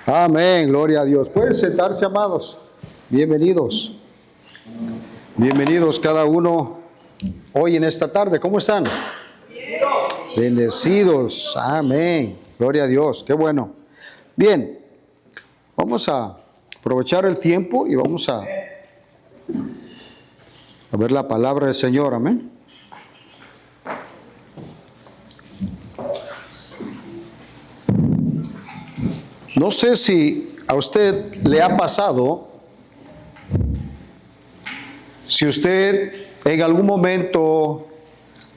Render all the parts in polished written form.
Amén, gloria a Dios. Pueden sentarse, amados. Bienvenidos. Bienvenidos cada uno hoy en esta tarde. ¿Cómo están? Bendecidos. Amén. Gloria a Dios. Qué bueno. Bien, vamos a aprovechar el tiempo y vamos a ver la palabra del Señor. Amén. No sé si a usted le ha pasado, si usted en algún momento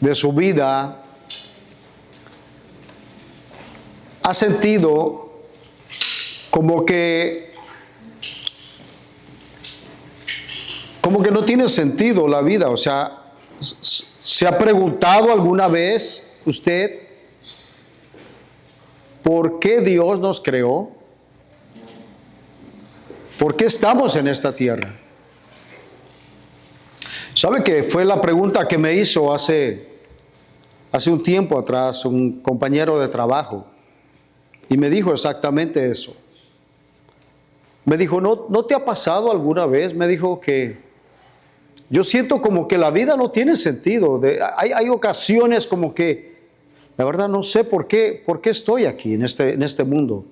de su vida ha sentido como que no tiene sentido la vida. O sea, ¿se ha preguntado alguna vez usted por qué Dios nos creó? ¿Por qué estamos en esta tierra? ¿Sabe que fue la pregunta que me hizo hace un tiempo atrás un compañero de trabajo? Y me dijo exactamente eso. Me dijo, ¿no te ha pasado alguna vez? Me dijo que yo siento como que la vida no tiene sentido. Hay ocasiones como que, la verdad no sé por qué estoy aquí en este mundo.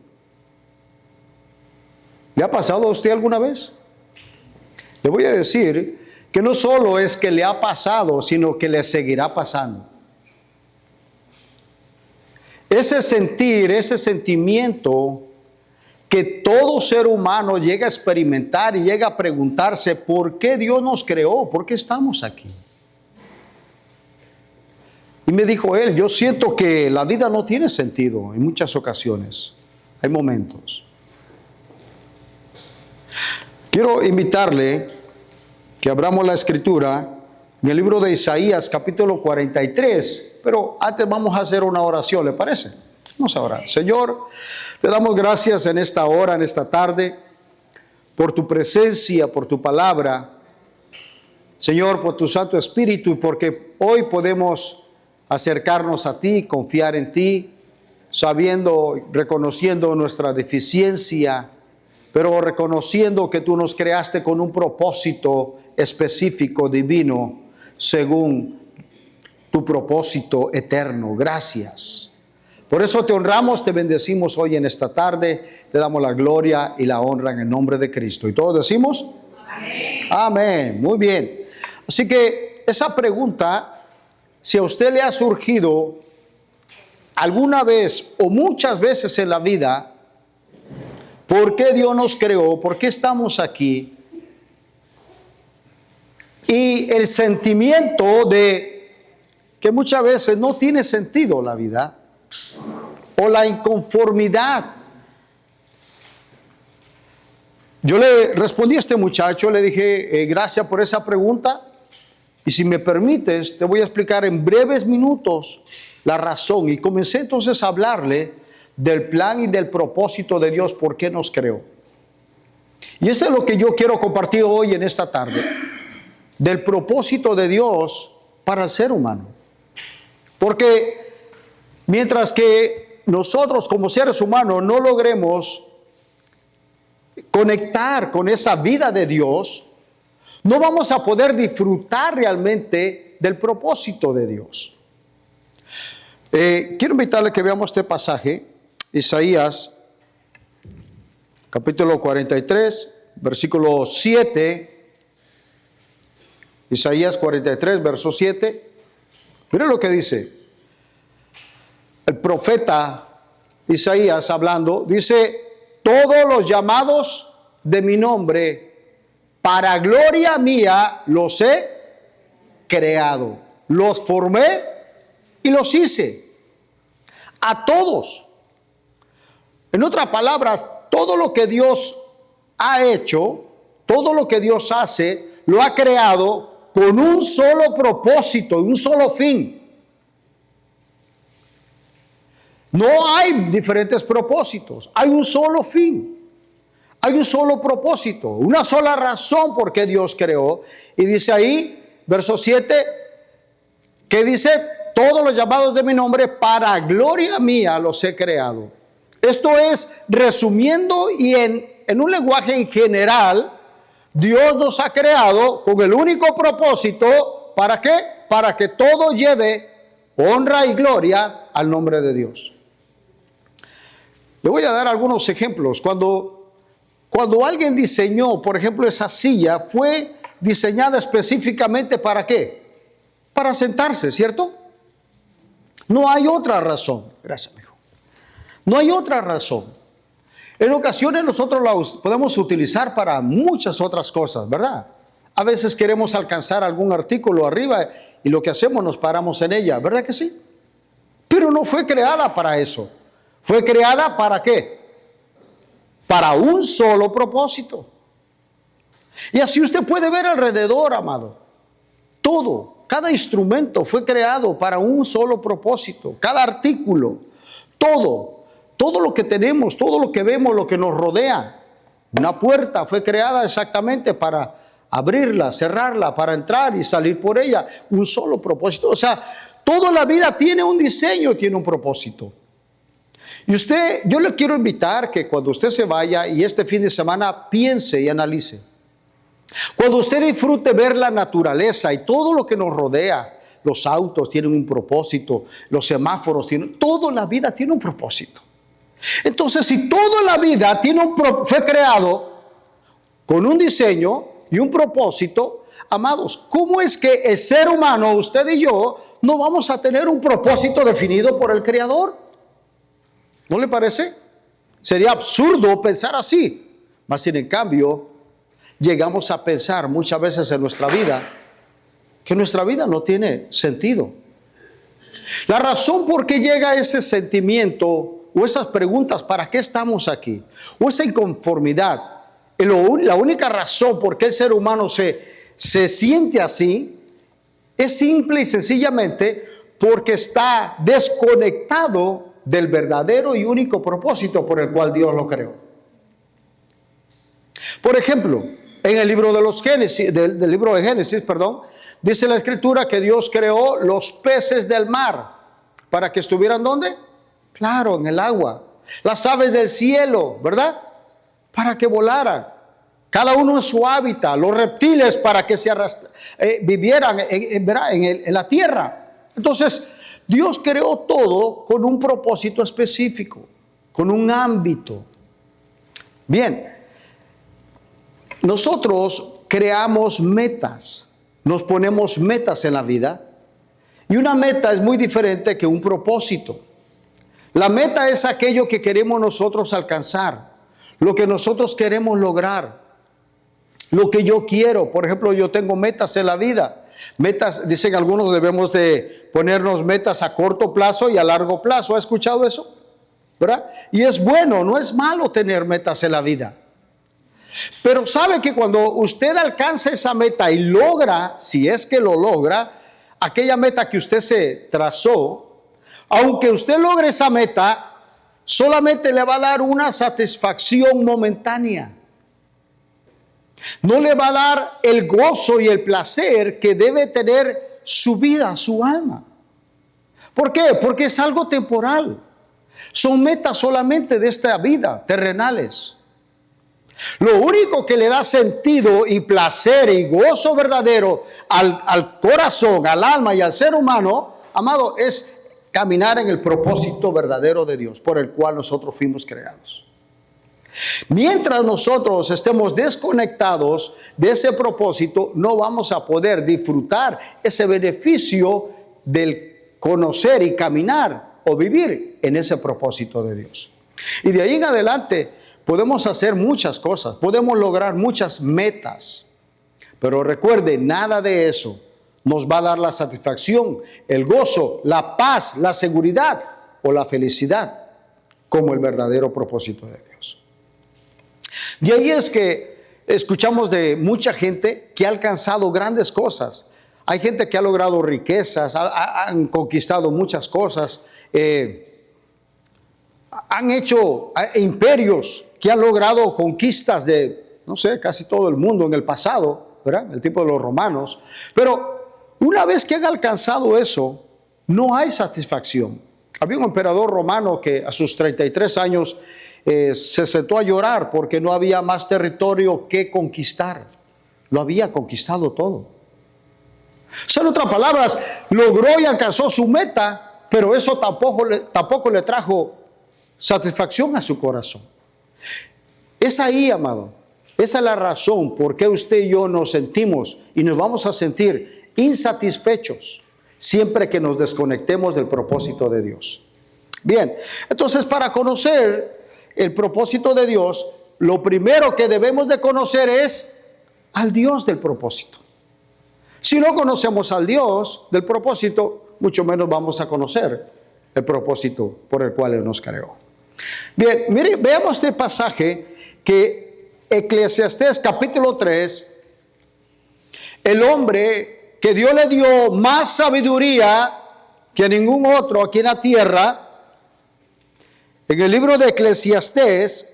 ¿Le ha pasado a usted alguna vez? Le voy a decir que no solo es que le ha pasado, sino que le seguirá pasando. Ese sentir, ese sentimiento que todo ser humano llega a experimentar y llega a preguntarse por qué Dios nos creó, por qué estamos aquí. Y me dijo él, yo siento que la vida no tiene sentido en muchas ocasiones. Hay momentos. Quiero invitarle que abramos la escritura en el libro de Isaías, capítulo 43. Pero antes vamos a hacer una oración, ¿le parece? Vamos a orar. Señor, te damos gracias en esta hora, en esta tarde, por tu presencia, por tu palabra. Señor, por tu Santo Espíritu, y porque hoy podemos acercarnos a ti, confiar en ti, sabiendo, reconociendo nuestra deficiencia, pero reconociendo que tú nos creaste con un propósito específico, divino, según tu propósito eterno. Gracias. Por eso te honramos, te bendecimos hoy en esta tarde, te damos la gloria y la honra en el nombre de Cristo. ¿Y todos decimos? Amén. Amén. Muy bien. Así que esa pregunta, si a usted le ha surgido alguna vez o muchas veces en la vida, ¿por qué Dios nos creó? ¿Por qué estamos aquí? Y el sentimiento de que muchas veces no tiene sentido la vida, o la inconformidad. Yo le respondí a este muchacho, le dije, gracias por esa pregunta, y si me permites, te voy a explicar en breves minutos la razón. Y comencé entonces a hablarle del plan y del propósito de Dios, por qué nos creó. Y eso es lo que yo quiero compartir hoy en esta tarde, del propósito de Dios para el ser humano. Porque mientras que nosotros como seres humanos no logremos conectar con esa vida de Dios, no vamos a poder disfrutar realmente del propósito de Dios. Quiero invitarle que veamos este pasaje, Isaías, capítulo 43, versículo 7. Isaías 43, verso 7. Miren lo que dice. El profeta Isaías hablando, dice, todos los llamados de mi nombre, para gloria mía, los he creado. Los formé y los hice. A todos. En otras palabras, todo lo que Dios ha hecho, todo lo que Dios hace, lo ha creado con un solo propósito, un solo fin. No hay diferentes propósitos, hay un solo fin, hay un solo propósito, una sola razón por qué Dios creó. Y dice ahí, verso 7, que dice, todos los llamados de mi nombre, para gloria mía los he creado. Esto es, resumiendo y en un lenguaje en general, Dios nos ha creado con el único propósito, ¿para qué? Para que todo lleve honra y gloria al nombre de Dios. Le voy a dar algunos ejemplos. Cuando alguien diseñó, por ejemplo, esa silla, fue diseñada específicamente ¿para qué? Para sentarse, ¿cierto? No hay otra razón. Gracias, hijo. No hay otra razón. En ocasiones nosotros la podemos utilizar para muchas otras cosas, ¿verdad? A veces queremos alcanzar algún artículo arriba y lo que hacemos nos paramos en ella, ¿verdad que sí? Pero no fue creada para eso. Fue creada ¿para qué? Para un solo propósito. Y así usted puede ver alrededor, amado. Todo, cada instrumento fue creado para un solo propósito. Cada artículo, todo lo que tenemos, todo lo que vemos, lo que nos rodea. Una puerta fue creada exactamente para abrirla, cerrarla, para entrar y salir por ella. Un solo propósito. O sea, toda la vida tiene un diseño, tiene un propósito. Y yo le quiero invitar que cuando usted se vaya y este fin de semana piense y analice. Cuando usted disfrute ver la naturaleza y todo lo que nos rodea, los autos tienen un propósito, los semáforos tienen, toda la vida tiene un propósito. Entonces, si toda la vida fue creado con un diseño y un propósito, amados, ¿cómo es que el ser humano, usted y yo, no vamos a tener un propósito definido por el Creador? ¿No le parece? Sería absurdo pensar así. Mas, sin en cambio, llegamos a pensar muchas veces en nuestra vida que nuestra vida no tiene sentido. La razón por qué llega ese sentimiento o esas preguntas, ¿para qué estamos aquí? O esa inconformidad, la única razón por qué el ser humano se siente así, es simple y sencillamente porque está desconectado del verdadero y único propósito por el cual Dios lo creó. Por ejemplo, en el libro del libro de Génesis, dice la Escritura que Dios creó los peces del mar. ¿Para que estuvieran dónde? Claro, en el agua. Las aves del cielo, ¿verdad? Para que volaran. Cada uno en su hábitat. Los reptiles para que vivieran en la tierra. Entonces, Dios creó todo con un propósito específico, con un ámbito. Bien, nosotros creamos metas, nos ponemos metas en la vida y una meta es muy diferente que un propósito. La meta es aquello que queremos nosotros alcanzar, lo que nosotros queremos lograr, lo que yo quiero. Por ejemplo, yo tengo metas en la vida. Metas, dicen algunos, debemos de ponernos metas a corto plazo y a largo plazo. ¿Ha escuchado eso? ¿Verdad? Y es bueno, no es malo tener metas en la vida. Pero sabe que cuando usted alcanza esa meta y logra, si es que lo logra, aquella meta que usted se trazó, aunque usted logre esa meta, solamente le va a dar una satisfacción momentánea. No le va a dar el gozo y el placer que debe tener su vida, su alma. ¿Por qué? Porque es algo temporal. Son metas solamente de esta vida, terrenales. Lo único que le da sentido y placer y gozo verdadero al corazón, al alma y al ser humano, amado, es caminar en el propósito verdadero de Dios, por el cual nosotros fuimos creados. Mientras nosotros estemos desconectados de ese propósito, no vamos a poder disfrutar ese beneficio del conocer y caminar o vivir en ese propósito de Dios. Y de ahí en adelante podemos hacer muchas cosas, podemos lograr muchas metas, pero recuerde, nada de eso nos va a dar la satisfacción, el gozo, la paz, la seguridad o la felicidad como el verdadero propósito de Dios. De ahí es que escuchamos de mucha gente que ha alcanzado grandes cosas. Hay gente que ha logrado riquezas, han conquistado muchas cosas, han hecho imperios que han logrado conquistas de, no sé, casi todo el mundo en el pasado, ¿verdad? El tiempo de los romanos. Pero una vez que han alcanzado eso, no hay satisfacción. Había un emperador romano que a sus 33 años se sentó a llorar porque no había más territorio que conquistar. Lo había conquistado todo. O sea, en otras palabras, logró y alcanzó su meta, pero eso tampoco le trajo satisfacción a su corazón. Es ahí, amado. Esa es la razón por qué usted y yo nos sentimos y nos vamos a sentir insatisfechos siempre que nos desconectemos del propósito de Dios. Bien, entonces para conocer el propósito de Dios, lo primero que debemos de conocer es al Dios del propósito. Si no conocemos al Dios del propósito, mucho menos vamos a conocer el propósito por el cual Él nos creó. Bien, mire, veamos este pasaje que Eclesiastés capítulo 3, el hombre que Dios le dio más sabiduría que a ningún otro aquí en la tierra, en el libro de Eclesiastés,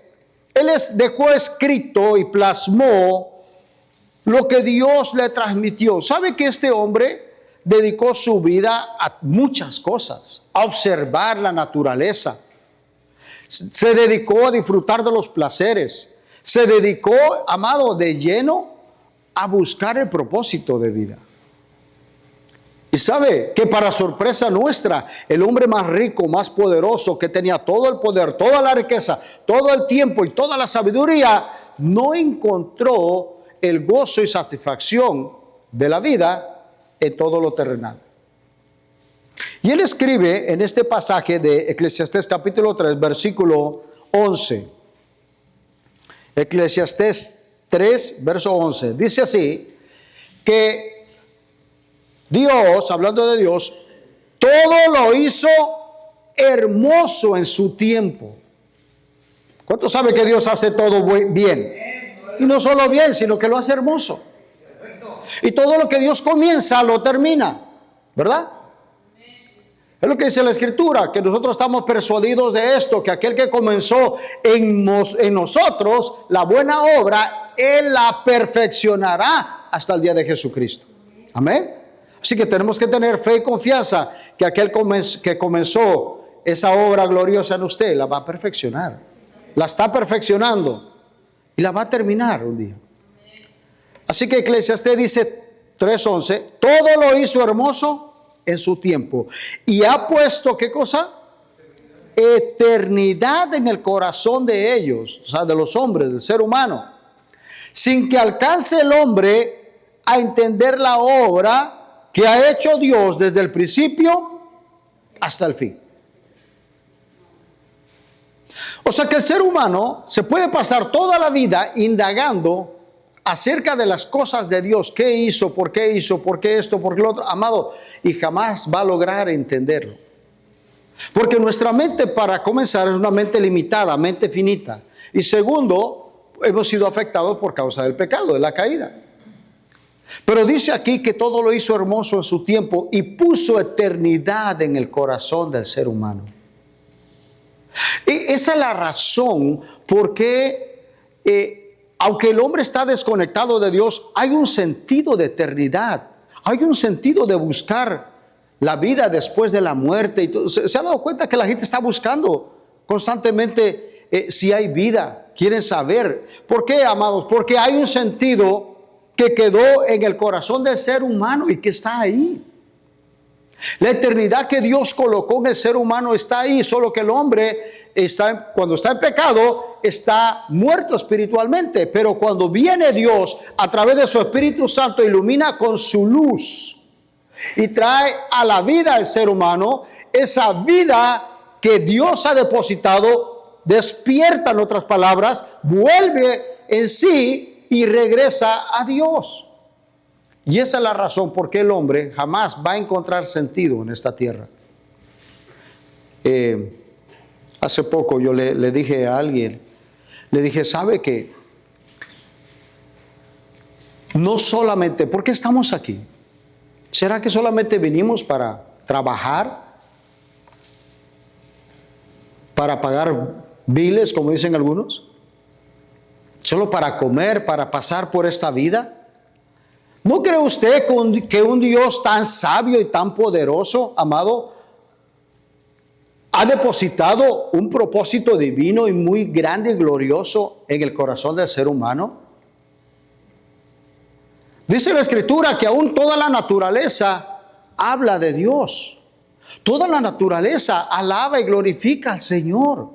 él dejó escrito y plasmó lo que Dios le transmitió. ¿Sabe que este hombre dedicó su vida a muchas cosas? A observar la naturaleza. Se dedicó a disfrutar de los placeres. Se dedicó, amado, de lleno a buscar el propósito de vida. Y sabe que para sorpresa nuestra, el hombre más rico, más poderoso, que tenía todo el poder, toda la riqueza, todo el tiempo y toda la sabiduría, no encontró el gozo y satisfacción de la vida en todo lo terrenal. Y él escribe en este pasaje de Eclesiastés capítulo 3, versículo 11. Eclesiastés 3, verso 11. Dice así, que Dios, hablando de Dios, todo lo hizo hermoso en su tiempo. ¿Cuántos saben que Dios hace todo bien? Y no solo bien, sino que lo hace hermoso. Y todo lo que Dios comienza, lo termina. ¿Verdad? Es lo que dice la Escritura, que nosotros estamos persuadidos de esto, que aquel que comenzó en nosotros la buena obra, Él la perfeccionará hasta el día de Jesucristo. Amén. Así que tenemos que tener fe y confianza que aquel que comenzó esa obra gloriosa en usted la va a perfeccionar. La está perfeccionando y la va a terminar un día. Así que Eclesiastés dice 3:11, todo lo hizo hermoso en su tiempo y ha puesto, ¿qué cosa? Eternidad en el corazón de ellos, o sea, de los hombres, del ser humano, sin que alcance el hombre a entender la obra que ha hecho Dios desde el principio hasta el fin. O sea que el ser humano se puede pasar toda la vida indagando acerca de las cosas de Dios. ¿Qué hizo? ¿Por qué hizo? ¿Por qué esto? ¿Por qué lo otro? Amado, y jamás va a lograr entenderlo. Porque nuestra mente, para comenzar, es una mente limitada, mente finita. Y segundo, hemos sido afectados por causa del pecado, de la caída. Pero dice aquí que todo lo hizo hermoso en su tiempo y puso eternidad en el corazón del ser humano. Y esa es la razón por qué, aunque el hombre está desconectado de Dios, hay un sentido de eternidad. Hay un sentido de buscar la vida después de la muerte. ¿Se ha dado cuenta que la gente está buscando constantemente si hay vida? Quieren saber. ¿Por qué, amados? Porque hay un sentido que quedó en el corazón del ser humano y que está ahí. La eternidad que Dios colocó en el ser humano está ahí, solo que el hombre cuando está en pecado está muerto espiritualmente, pero cuando viene Dios a través de su Espíritu Santo, ilumina con su luz y trae a la vida al ser humano esa vida que Dios ha depositado, despierta, en otras palabras, vuelve en sí y regresa a Dios. Y esa es la razón por qué el hombre jamás va a encontrar sentido en esta tierra. Hace poco yo le dije a alguien, le dije, ¿sabe qué? No solamente, ¿por qué estamos aquí? ¿Será que solamente venimos para trabajar? ¿Para pagar biles, como dicen algunos? ¿Solo para comer, para pasar por esta vida? ¿No cree usted que un Dios tan sabio y tan poderoso, amado, ha depositado un propósito divino y muy grande y glorioso en el corazón del ser humano. Dice la Escritura que aún toda la naturaleza habla de Dios. Toda la naturaleza alaba y glorifica al Señor.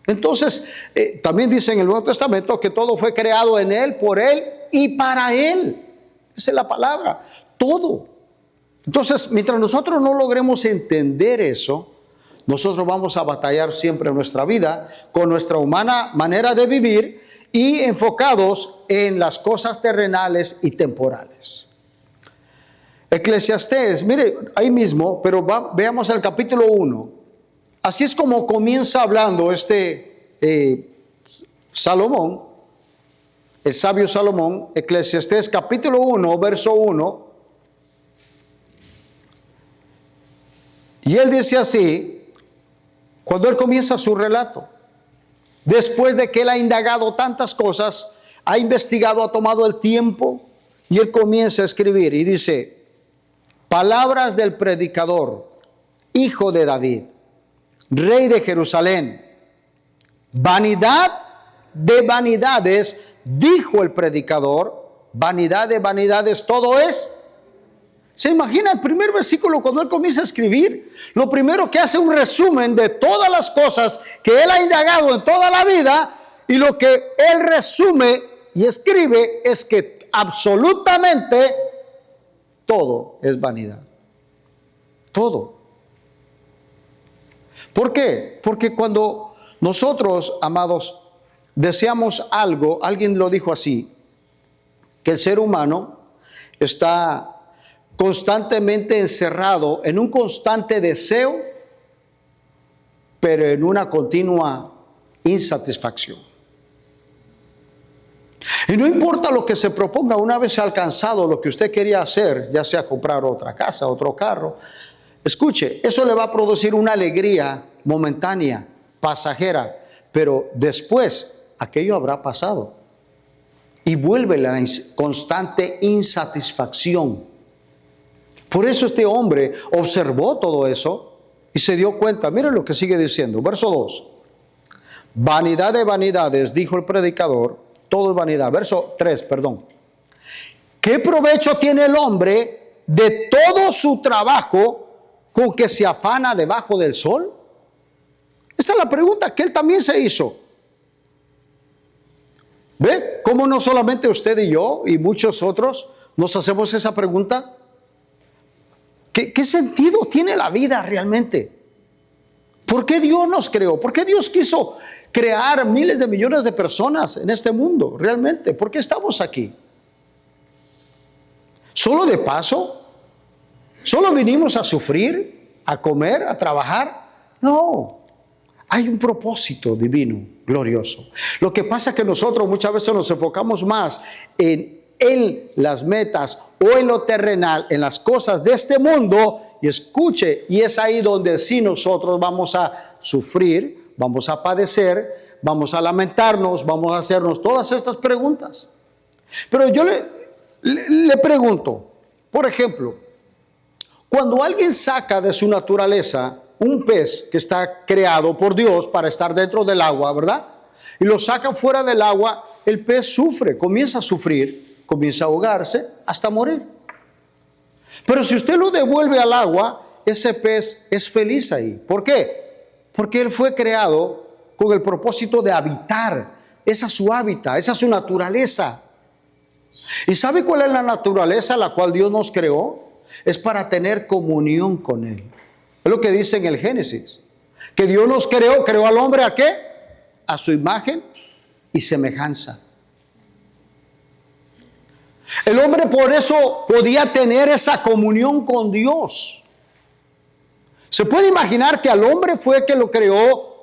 Entonces, también dice en el Nuevo Testamento que todo fue creado en Él, por Él y para Él. Esa es la palabra, todo. Entonces, mientras nosotros no logremos entender eso, nosotros vamos a batallar siempre en nuestra vida con nuestra humana manera de vivir y enfocados en las cosas terrenales y temporales. Eclesiastés, mire, ahí mismo, pero veamos el capítulo 1. Así es como comienza hablando Salomón, el sabio Salomón, Eclesiastés capítulo 1, verso 1. Y él dice así, cuando él comienza su relato, después de que él ha indagado tantas cosas, ha investigado, ha tomado el tiempo, y él comienza a escribir y dice, palabras del predicador, hijo de David, rey de Jerusalén, vanidad de vanidades, dijo el predicador, vanidad de vanidades, todo es. ¿Se imagina el primer versículo cuando él comienza a escribir? Lo primero que hace un resumen de todas las cosas que él ha indagado en toda la vida, y lo que él resume y escribe es que absolutamente todo es vanidad. Todo. ¿Por qué? Porque cuando nosotros, amados, deseamos algo, alguien lo dijo así, que el ser humano está constantemente encerrado en un constante deseo, pero en una continua insatisfacción. Y no importa lo que se proponga, una vez alcanzado lo que usted quería hacer, ya sea comprar otra casa, otro carro, escuche, eso le va a producir una alegría momentánea, pasajera, pero después aquello habrá pasado y vuelve la constante insatisfacción. Por eso este hombre observó todo eso y se dio cuenta. Miren lo que sigue diciendo, verso 2. Vanidad de vanidades, dijo el predicador, todo es vanidad. Verso 3, perdón. ¿Qué provecho tiene el hombre de todo su trabajo con que se afana debajo del sol? Esta es la pregunta que él también se hizo. ¿Ve? ¿Cómo no solamente usted y yo y muchos otros nos hacemos esa pregunta? ¿Qué sentido tiene la vida realmente? ¿Por qué Dios nos creó? ¿Por qué Dios quiso crear miles de millones de personas en este mundo? Realmente, ¿por qué estamos aquí? ¿Solo de paso? ¿Solo vinimos a sufrir, a comer, a trabajar? No, hay un propósito divino, glorioso. Lo que pasa es que nosotros muchas veces nos enfocamos más en las metas o en lo terrenal, en las cosas de este mundo, y escuche, y es ahí donde sí nosotros vamos a sufrir, vamos a padecer, vamos a lamentarnos, vamos a hacernos todas estas preguntas. Pero yo le pregunto, por ejemplo, cuando alguien saca de su naturaleza un pez que está creado por Dios para estar dentro del agua, ¿verdad? Y lo sacan fuera del agua, el pez sufre, comienza a sufrir, comienza a ahogarse hasta morir. Pero si usted lo devuelve al agua, ese pez es feliz ahí. ¿Por qué? Porque él fue creado con el propósito de habitar. Esa es su hábitat, esa es su naturaleza. ¿Y sabe cuál es la naturaleza a la cual Dios nos creó? Es para tener comunión con Él. Es lo que dice en el Génesis. Que Dios nos creó al hombre ¿a qué? A su imagen y semejanza. El hombre por eso podía tener esa comunión con Dios. Se puede imaginar que al hombre fue que lo creó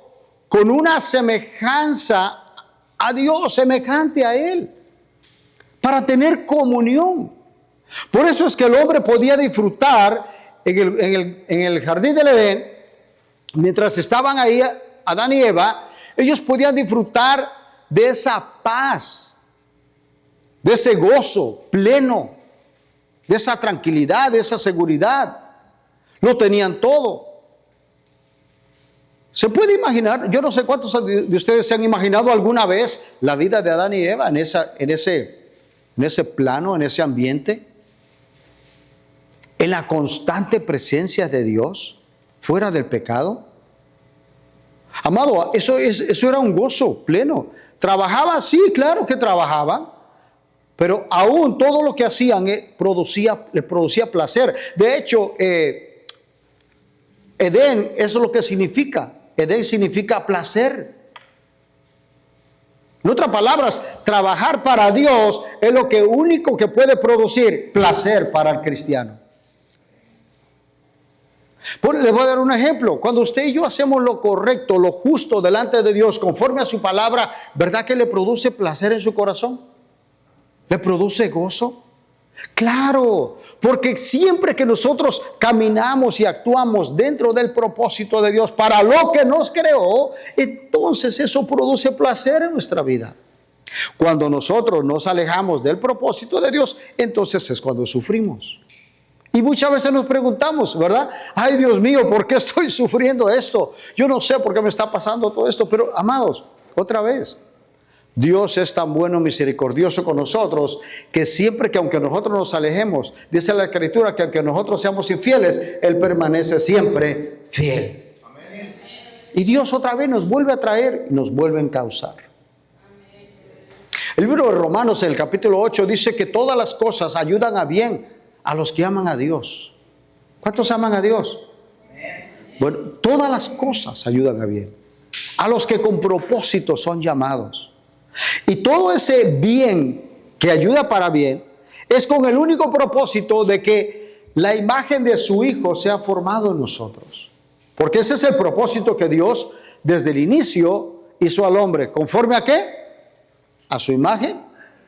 con una semejanza a Dios, semejante a Él, para tener comunión. Por eso es que el hombre podía disfrutar en el jardín del Edén, mientras estaban ahí Adán y Eva, ellos podían disfrutar de esa paz, de ese gozo pleno, de esa tranquilidad, de esa seguridad. Lo tenían todo. ¿Se puede imaginar? Yo no sé cuántos de ustedes se han imaginado alguna vez la vida de Adán y Eva en ese plano, en ese ambiente, en la constante presencia de Dios, fuera del pecado. Amado, eso era un gozo pleno. ¿Trabajaban? Sí, claro que trabajaban, pero aún todo lo que hacían les producía placer. De hecho, Edén, eso es lo que significa. Edén significa placer. En otras palabras, trabajar para Dios es lo único que puede producir placer para el cristiano. Le voy a dar un ejemplo. Cuando usted y yo hacemos lo correcto, lo justo delante de Dios, conforme a su palabra, ¿verdad que le produce placer en su corazón? ¿Le produce gozo? Claro, porque siempre que nosotros caminamos y actuamos dentro del propósito de Dios para lo que nos creó, entonces eso produce placer en nuestra vida. Cuando nosotros nos alejamos del propósito de Dios, entonces es cuando sufrimos. Y muchas veces nos preguntamos, ¿verdad? Ay, Dios mío, ¿por qué estoy sufriendo esto? Yo no sé por qué me está pasando todo esto, pero amados, otra vez, Dios es tan bueno, misericordioso con nosotros, que siempre que aunque nosotros nos alejemos, dice la Escritura que aunque nosotros seamos infieles, Él permanece siempre fiel. Amén. Y Dios otra vez nos vuelve a traer y nos vuelve a encauzar. El libro de Romanos, en el capítulo 8, dice que todas las cosas ayudan a bien a los que aman a Dios. ¿Cuántos aman a Dios? Bueno, todas las cosas ayudan a bien a los que con propósito son llamados. Y todo ese bien que ayuda para bien es con el único propósito de que la imagen de su Hijo sea formado en nosotros. Porque ese es el propósito que Dios desde el inicio hizo al hombre. ¿Conforme a qué? A su imagen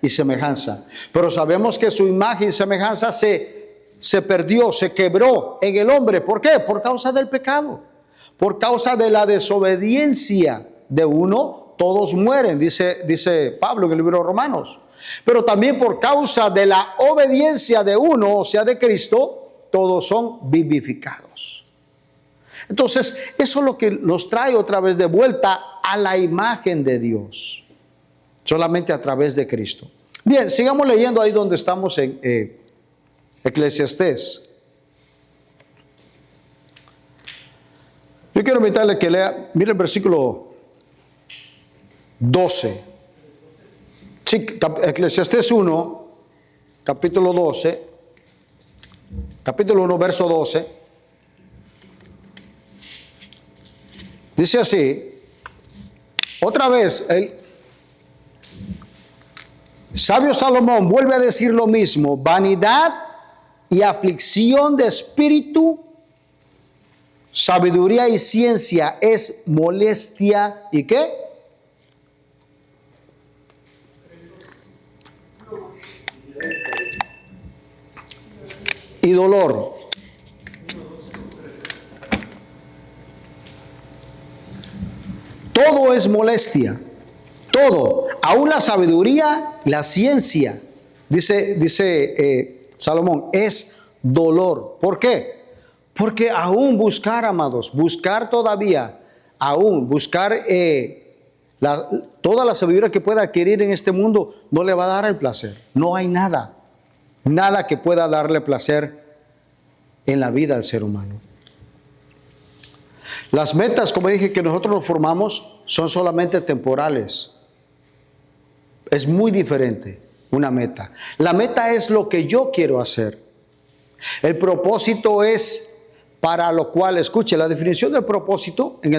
y semejanza. Pero sabemos que su imagen y semejanza se perdió, se quebró en el hombre. ¿Por qué? Por causa del pecado. Por causa de la desobediencia de uno, todos mueren, dice Pablo en el libro de Romanos. Pero también por causa de la obediencia de uno, o sea, de Cristo, todos son vivificados. Entonces, eso es lo que nos trae otra vez de vuelta a la imagen de Dios. Solamente a través de Cristo. Bien, sigamos leyendo ahí donde estamos en Eclesiastés. Yo quiero invitarle que lea, mire el versículo 12. Sí, Eclesiastés 1, capítulo 12, capítulo 1, verso 12. Dice así, otra vez, el sabio Salomón vuelve a decir lo mismo: vanidad y aflicción de espíritu, sabiduría y ciencia es molestia y ¿qué? Y dolor. Todo es molestia. Todo, aún la sabiduría, la ciencia, dice Salomón, es dolor. ¿Por qué? Porque aún buscar, amados, buscar todavía, aún buscar toda la sabiduría que pueda adquirir en este mundo, no le va a dar el placer. No hay nada que pueda darle placer en la vida al ser humano. Las metas, como dije, que nosotros nos formamos son solamente temporales. Es muy diferente una meta. La meta es lo que yo quiero hacer. El propósito es para lo cual, escuche, la definición del propósito, en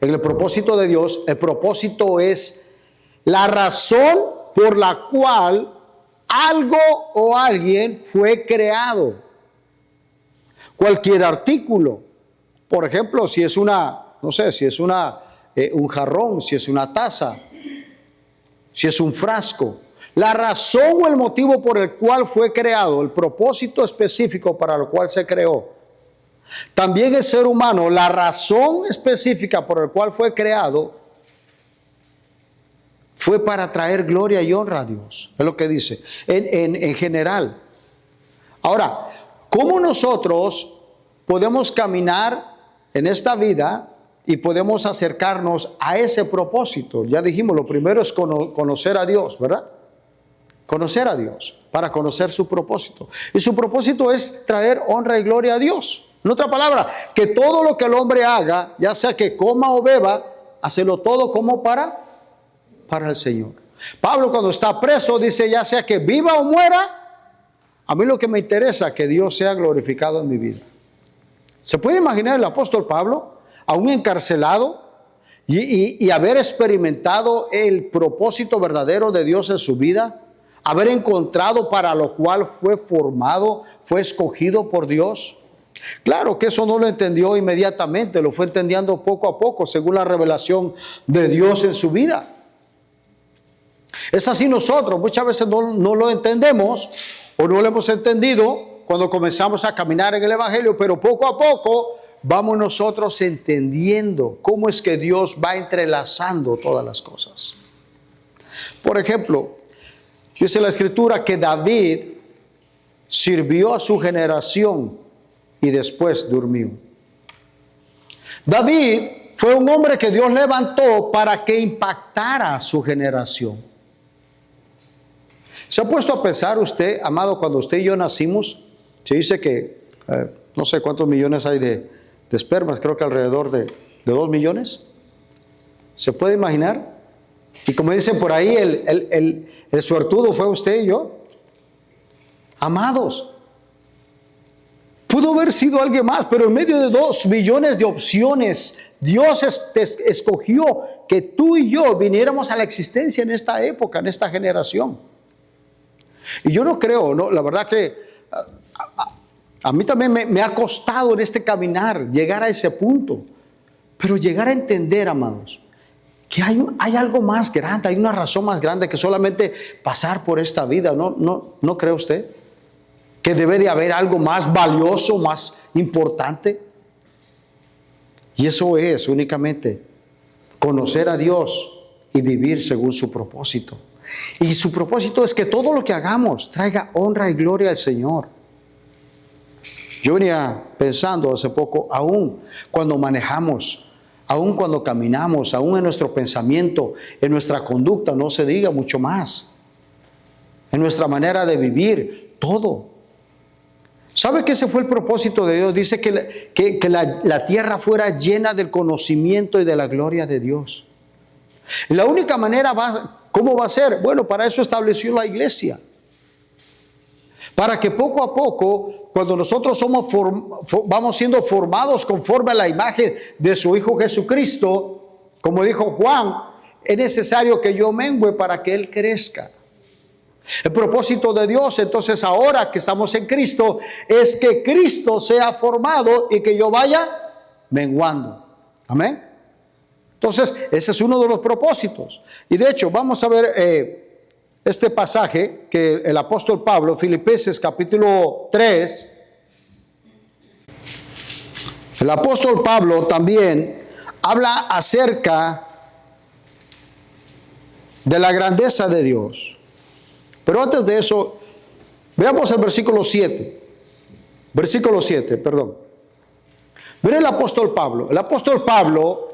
el propósito de Dios, el propósito es la razón por la cual algo o alguien fue creado. Cualquier artículo, por ejemplo, si es un jarrón, si es una taza, si es un frasco, la razón o el motivo por el cual fue creado, el propósito específico para lo cual se creó. También el ser humano, la razón específica por la cual fue creado, fue para traer gloria y honra a Dios. Es lo que dice, en general. Ahora, ¿cómo nosotros podemos caminar en esta vida y podemos acercarnos a ese propósito. Ya dijimos, lo primero es conocer a Dios, ¿verdad? Conocer a Dios, para conocer su propósito. Y su propósito es traer honra y gloria a Dios. En otra palabra, que todo lo que el hombre haga, ya sea que coma o beba, hacerlo todo como para el Señor. Pablo, cuando está preso, dice, ya sea que viva o muera, a mí lo que me interesa es que Dios sea glorificado en mi vida. ¿Se puede imaginar el apóstol Pablo, aún encarcelado, y haber experimentado el propósito verdadero de Dios en su vida? Haber encontrado para lo cual fue formado, fue escogido por Dios. Claro que eso no lo entendió inmediatamente, lo fue entendiendo poco a poco, según la revelación de Dios en su vida. Es así nosotros, muchas veces no lo entendemos o no lo hemos entendido cuando comenzamos a caminar en el Evangelio, pero poco a poco vamos nosotros entendiendo cómo es que Dios va entrelazando todas las cosas. Por ejemplo, dice la Escritura que David sirvió a su generación y después durmió. David fue un hombre que Dios levantó para que impactara a su generación. ¿Se ha puesto a pensar usted, amado, cuando usted y yo nacimos? Se dice que no sé cuántos millones hay de espermas, creo que alrededor de 2 millones. ¿Se puede imaginar? Y como dicen por ahí, el suertudo fue usted y yo. Amados, pudo haber sido alguien más, pero en medio de 2 millones de opciones, Dios escogió que tú y yo viniéramos a la existencia en esta época, en esta generación. Y yo no creo, no, la verdad que a mí también me ha costado en este caminar llegar a ese punto. Pero llegar a entender, amados, que hay algo más grande, hay una razón más grande que solamente pasar por esta vida. ¿No cree usted? Que debe de haber algo más valioso, más importante. Y eso es únicamente conocer a Dios y vivir según su propósito. Y su propósito es que todo lo que hagamos traiga honra y gloria al Señor. Yo venía pensando hace poco, aún cuando manejamos, aún cuando caminamos, aún en nuestro pensamiento, en nuestra conducta, no se diga mucho más. En nuestra manera de vivir, todo. ¿Sabe que ese fue el propósito de Dios? Dice que la tierra fuera llena del conocimiento y de la gloria de Dios. La única manera, ¿cómo va a ser? Bueno, para eso estableció la iglesia. Para que poco a poco, cuando nosotros vamos siendo formados conforme a la imagen de su Hijo Jesucristo, como dijo Juan, es necesario que yo mengüe para que Él crezca. El propósito de Dios, entonces, ahora que estamos en Cristo, es que Cristo sea formado y que yo vaya menguando. Amén. Entonces, ese es uno de los propósitos. Y de hecho, vamos a ver este pasaje que el apóstol Pablo, Filipenses capítulo 3, el apóstol Pablo también habla acerca de la grandeza de Dios. Pero antes de eso, veamos el versículo 7. Versículo 7, perdón. Mire el apóstol Pablo. El apóstol Pablo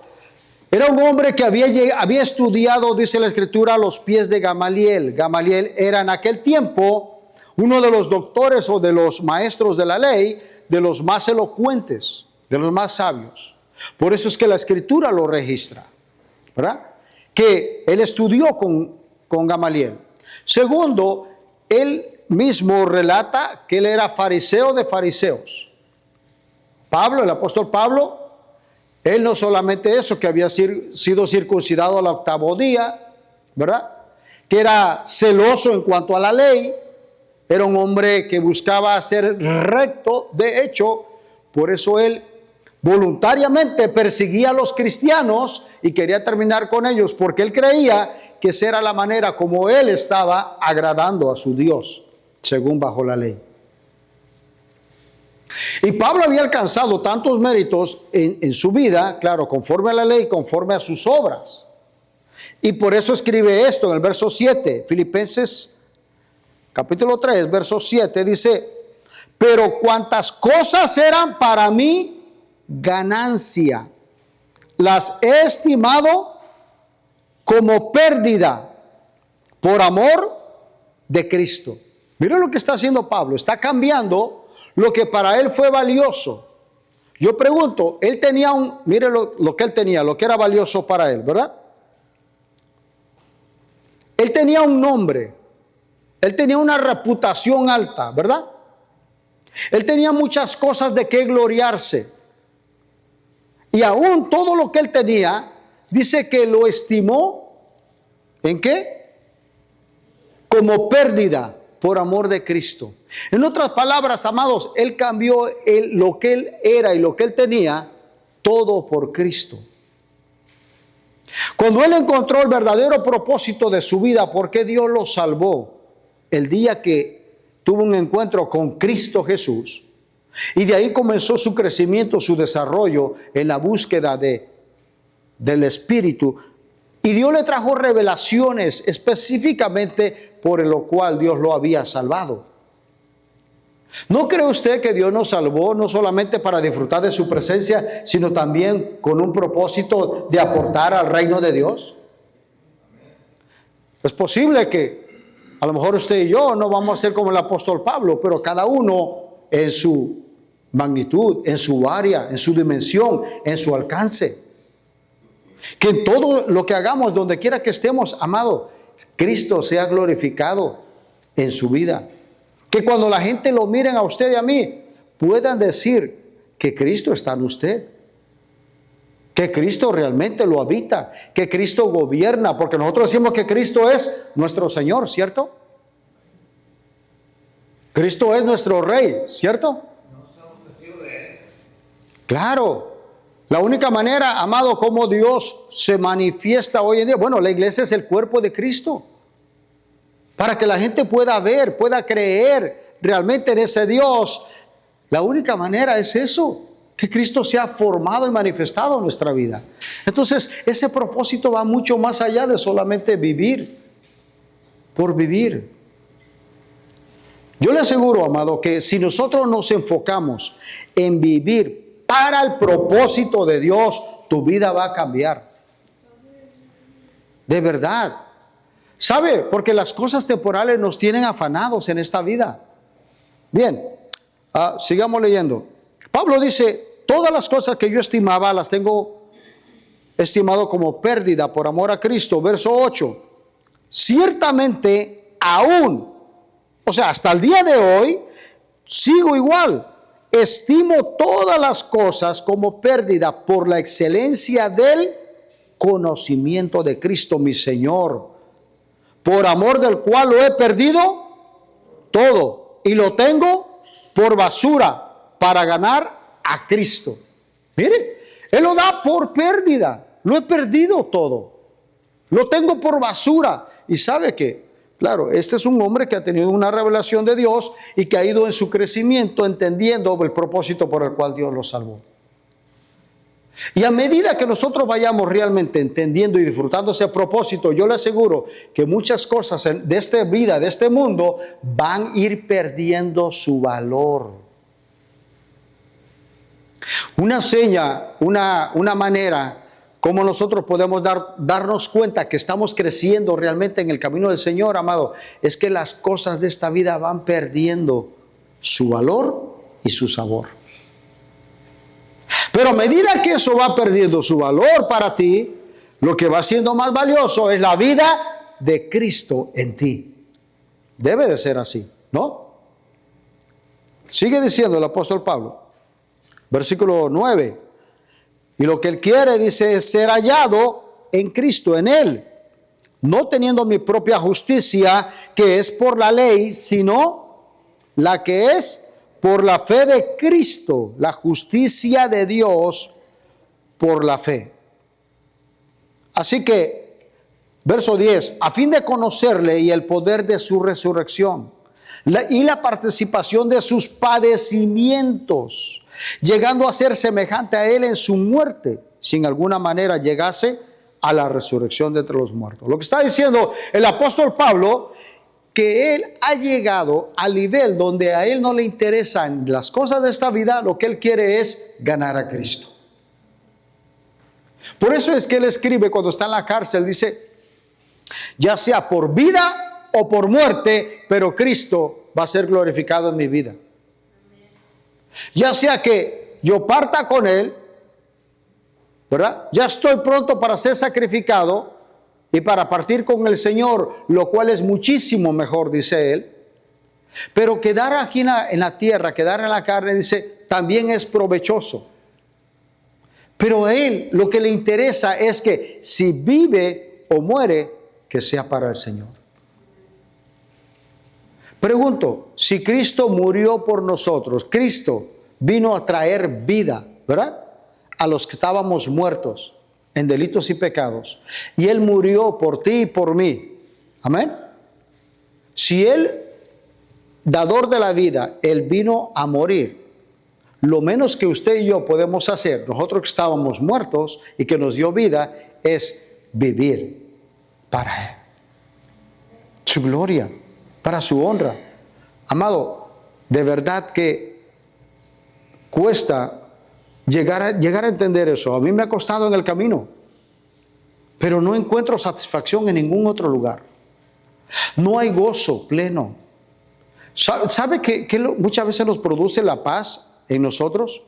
era un hombre que había estudiado, dice la Escritura, a los pies de Gamaliel. Gamaliel era en aquel tiempo uno de los doctores o de los maestros de la ley, de los más elocuentes, de los más sabios. Por eso es que la Escritura lo registra, ¿verdad? Que él estudió con Gamaliel. Segundo, él mismo relata que él era fariseo de fariseos. Pablo, el apóstol Pablo, él no solamente eso, que había sido circuncidado al 8º día, ¿verdad? Que era celoso en cuanto a la ley, era un hombre que buscaba ser recto, de hecho, por eso él voluntariamente perseguía a los cristianos y quería terminar con ellos, porque él creía que esa era la manera como él estaba agradando a su Dios, según bajo la ley. Y Pablo había alcanzado tantos méritos en su vida, claro, conforme a la ley, conforme a sus obras. Y por eso escribe esto en el verso 7, Filipenses capítulo 3, verso 7, dice: pero cuantas cosas eran para mí ganancia. Las he estimado como pérdida por amor de Cristo. Miren lo que está haciendo Pablo. Está cambiando lo que para él fue valioso. Yo pregunto, él tenía mire lo que él tenía, lo que era valioso para él, ¿verdad? Él tenía un nombre, él tenía una reputación alta, ¿verdad? Él tenía muchas cosas de qué gloriarse. Y aún todo lo que él tenía, dice que lo estimó, ¿en qué? Como pérdida por amor de Cristo. En otras palabras, amados, él cambió lo que él era y lo que él tenía, todo por Cristo. Cuando él encontró el verdadero propósito de su vida, por qué Dios lo salvó, el día que tuvo un encuentro con Cristo Jesús, y de ahí comenzó su crecimiento, su desarrollo en la búsqueda del Espíritu, y Dios le trajo revelaciones específicamente por lo cual Dios lo había salvado. ¿No cree usted que Dios nos salvó no solamente para disfrutar de su presencia, sino también con un propósito de aportar al reino de Dios? Es posible que a lo mejor usted y yo no vamos a ser como el apóstol Pablo, pero cada uno en su magnitud, en su área, en su dimensión, en su alcance. Que en todo lo que hagamos, donde quiera que estemos, amado, Cristo sea glorificado en su vida. Que cuando la gente lo miren a usted y a mí, puedan decir que Cristo está en usted. Que Cristo realmente lo habita. Que Cristo gobierna. Porque nosotros decimos que Cristo es nuestro Señor, ¿cierto? Cristo es nuestro Rey, ¿cierto? Claro. La única manera, amado, como Dios se manifiesta hoy en día, bueno, la iglesia es el cuerpo de Cristo. Para que la gente pueda ver, pueda creer realmente en ese Dios. La única manera es eso, que Cristo sea formado y manifestado en nuestra vida. Entonces, ese propósito va mucho más allá de solamente vivir por vivir. Yo le aseguro, amado, que si nosotros nos enfocamos en vivir para el propósito de Dios, tu vida va a cambiar. De verdad. ¿Sabe? Porque las cosas temporales nos tienen afanados en esta vida. Bien, sigamos leyendo. Pablo dice, todas las cosas que yo estimaba las tengo estimado como pérdida por amor a Cristo. Verso 8. Ciertamente aún, o sea, hasta el día de hoy, sigo igual. Estimo todas las cosas como pérdida por la excelencia del conocimiento de Cristo, mi Señor, por amor del cual lo he perdido todo y lo tengo por basura para ganar a Cristo. Mire, Él lo da por pérdida. Lo he perdido todo. Lo tengo por basura. ¿Y sabe qué? Claro, este es un hombre que ha tenido una revelación de Dios y que ha ido en su crecimiento entendiendo el propósito por el cual Dios lo salvó. Y a medida que nosotros vayamos realmente entendiendo y disfrutando ese propósito, yo le aseguro que muchas cosas de esta vida, de este mundo, van a ir perdiendo su valor. Una seña, una manera como nosotros podemos darnos cuenta que estamos creciendo realmente en el camino del Señor, amado, es que las cosas de esta vida van perdiendo su valor y su sabor. Pero a medida que eso va perdiendo su valor para ti, lo que va siendo más valioso es la vida de Cristo en ti. Debe de ser así, ¿no? Sigue diciendo el apóstol Pablo, versículo 9. Y lo que él quiere, dice, es ser hallado en Cristo, en Él, no teniendo mi propia justicia, que es por la ley, sino la que es por la fe de Cristo, la justicia de Dios por la fe. Así que, verso 10, a fin de conocerle y el poder de su resurrección, y la participación de sus padecimientos, llegando a ser semejante a Él en su muerte, si en alguna manera llegase a la resurrección de entre los muertos. Lo que está diciendo el apóstol Pablo que él ha llegado al nivel donde a él no le interesan las cosas de esta vida, lo que él quiere es ganar a Cristo. Por eso es que él escribe cuando está en la cárcel, dice, ya sea por vida o por muerte, pero Cristo va a ser glorificado en mi vida. Ya sea que yo parta con él, ¿verdad? Ya estoy pronto para ser sacrificado y para partir con el Señor, lo cual es muchísimo mejor, dice él. Pero quedar aquí en la tierra, quedar en la carne, dice, también es provechoso. Pero a él lo que le interesa es que si vive o muere, que sea para el Señor. Pregunto, si Cristo murió por nosotros, Cristo vino a traer vida, ¿verdad? A los que estábamos muertos en delitos y pecados, y Él murió por ti y por mí. Amén. Si Él, dador de la vida, Él vino a morir, lo menos que usted y yo podemos hacer, nosotros que estábamos muertos y que nos dio vida, es vivir para Él. Su gloria, para su honra. Amado, de verdad que cuesta llegar a entender eso. A mí me ha costado en el camino, pero no encuentro satisfacción en ningún otro lugar. No hay gozo pleno. ¿Sabe qué muchas veces nos produce la paz en nosotros?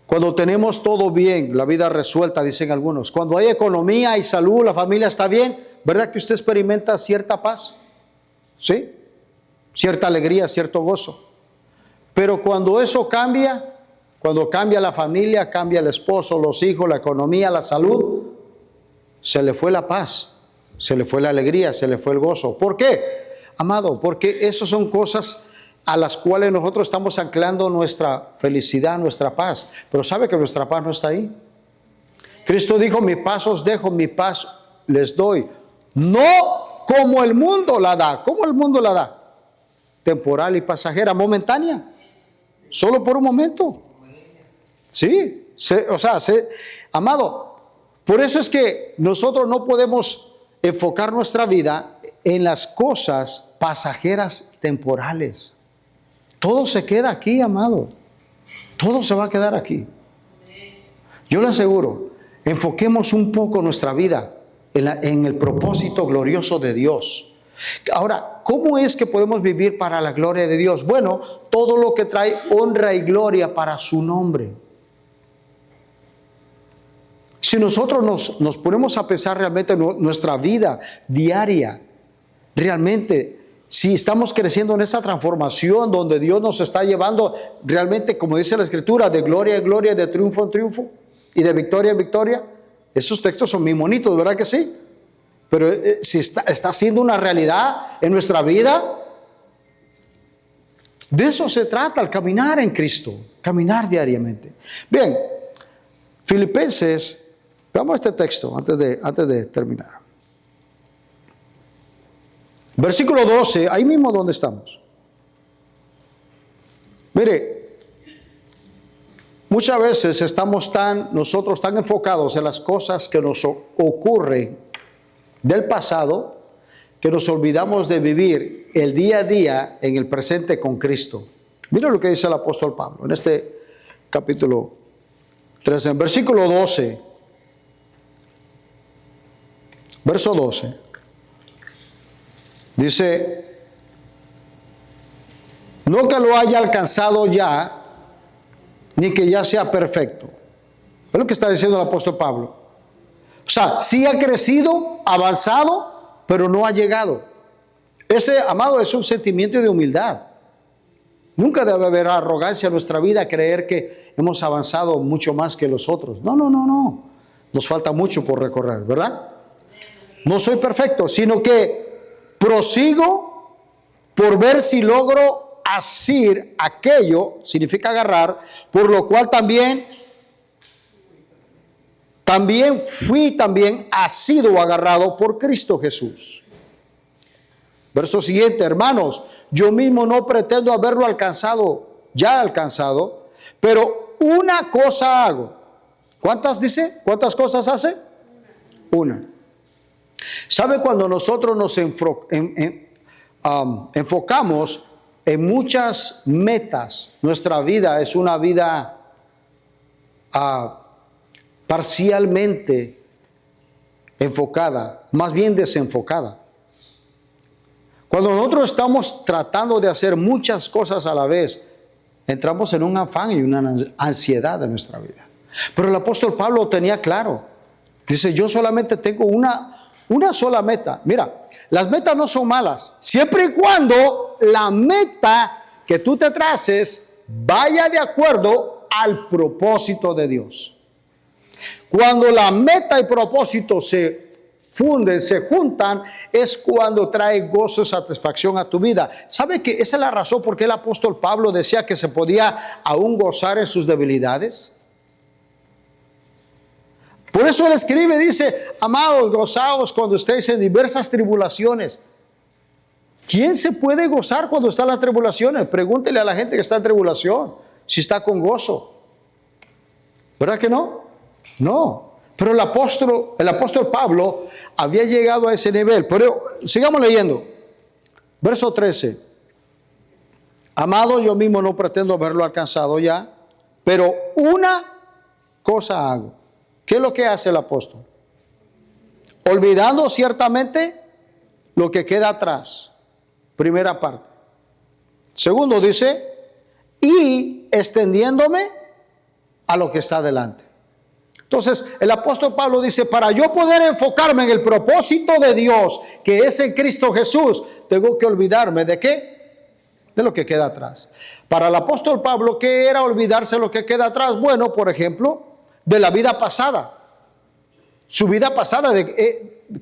Cuando tenemos todo bien, la vida resuelta, dicen algunos. Cuando hay economía, hay salud, la familia está bien, ¿verdad que usted experimenta cierta paz? ¿Sí? Cierta alegría, cierto gozo. Pero cuando eso cambia, cuando cambia la familia, cambia el esposo, los hijos, la economía, la salud, se le fue la paz, se le fue la alegría, se le fue el gozo. ¿Por qué, amado? Porque esas son cosas a las cuales nosotros estamos anclando nuestra felicidad, nuestra paz. Pero ¿sabe que nuestra paz no está ahí? Cristo dijo, mi paz os dejo, mi paz les doy. No como el mundo la da. ¿Cómo el mundo la da? Temporal y pasajera, momentánea. Solo por un momento. Sí, amado, por eso es que nosotros no podemos enfocar nuestra vida en las cosas pasajeras temporales. Todo se queda aquí, amado. Todo se va a quedar aquí. Yo le aseguro, enfoquemos un poco nuestra vida en el propósito glorioso de Dios. Ahora, ¿cómo es que podemos vivir para la gloria de Dios? Bueno, todo lo que trae honra y gloria para su nombre. Si nosotros nos ponemos a pensar realmente en nuestra vida diaria, realmente, si estamos creciendo en esa transformación donde Dios nos está llevando realmente, como dice la Escritura, de gloria en gloria, de triunfo en triunfo y de victoria en victoria, esos textos son muy bonitos, ¿verdad que sí? Pero si está siendo una realidad en nuestra vida, de eso se trata, el caminar en Cristo, caminar diariamente. Bien, Filipenses, veamos este texto antes de terminar. Versículo 12, ahí mismo donde estamos. Mire, muchas veces estamos nosotros tan enfocados en las cosas que nos ocurren del pasado, que nos olvidamos de vivir el día a día en el presente con Cristo. Mira lo que dice el apóstol Pablo en este capítulo 13, en versículo 12, verso 12. Dice, no que lo haya alcanzado ya, ni que ya sea perfecto. Es lo que está diciendo el apóstol Pablo. O sea, sí ha crecido, avanzado, pero no ha llegado. Ese, amado, es un sentimiento de humildad. Nunca debe haber arrogancia en nuestra vida, creer que hemos avanzado mucho más que los otros. No. Nos falta mucho por recorrer, ¿verdad? No soy perfecto, sino que prosigo por ver si logro asir aquello, significa agarrar, por lo cual también fui asido o agarrado por Cristo Jesús. Verso siguiente, hermanos, yo mismo no pretendo haberlo ya alcanzado, pero una cosa hago. ¿Cuántas dice? ¿Cuántas cosas hace? Una. ¿Sabe cuando nosotros nos enfocamos en muchas metas? Nuestra vida es una vida parcialmente enfocada, más bien desenfocada. Cuando nosotros estamos tratando de hacer muchas cosas a la vez, entramos en un afán y una ansiedad en nuestra vida. Pero el apóstol Pablo tenía claro. Dice, yo solamente tengo una sola meta. Mira, las metas no son malas, siempre y cuando la meta que tú te traces vaya de acuerdo al propósito de Dios. Cuando la meta y propósito se funden, se juntan, es cuando trae gozo y satisfacción a tu vida. ¿Sabe que esa es la razón por qué el apóstol Pablo decía que se podía aún gozar en sus debilidades? Por eso él escribe, dice, amados, gozaos cuando estéis en diversas tribulaciones. ¿Quién se puede gozar cuando está en las tribulaciones? Pregúntele a la gente que está en tribulación si está con gozo. ¿Verdad que no? No. Pero el apóstol Pablo había llegado a ese nivel. Pero sigamos leyendo. Verso 13. Amados, yo mismo no pretendo haberlo alcanzado ya, pero una cosa hago. ¿Qué es lo que hace el apóstol? Olvidando ciertamente lo que queda atrás. Primera parte. Segundo dice, y extendiéndome a lo que está delante. Entonces, el apóstol Pablo dice, para yo poder enfocarme en el propósito de Dios, que es en Cristo Jesús, tengo que olvidarme ¿de qué? De lo que queda atrás. Para el apóstol Pablo, ¿qué era olvidarse de lo que queda atrás? Bueno, por ejemplo, de la vida pasada. Su vida pasada,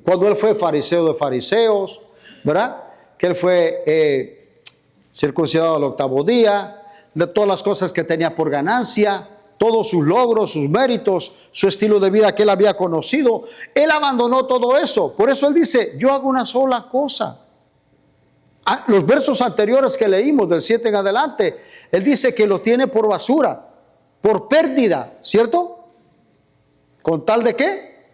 cuando él fue fariseo de fariseos, ¿verdad? Que él fue circuncidado al 8º día, de todas las cosas que tenía por ganancia, todos sus logros, sus méritos, su estilo de vida que él había conocido. Él abandonó todo eso. Por eso él dice, yo hago una sola cosa. Los versos anteriores que leímos, del 7 en adelante, él dice que lo tiene por basura, por pérdida, ¿cierto? ¿Con tal de qué?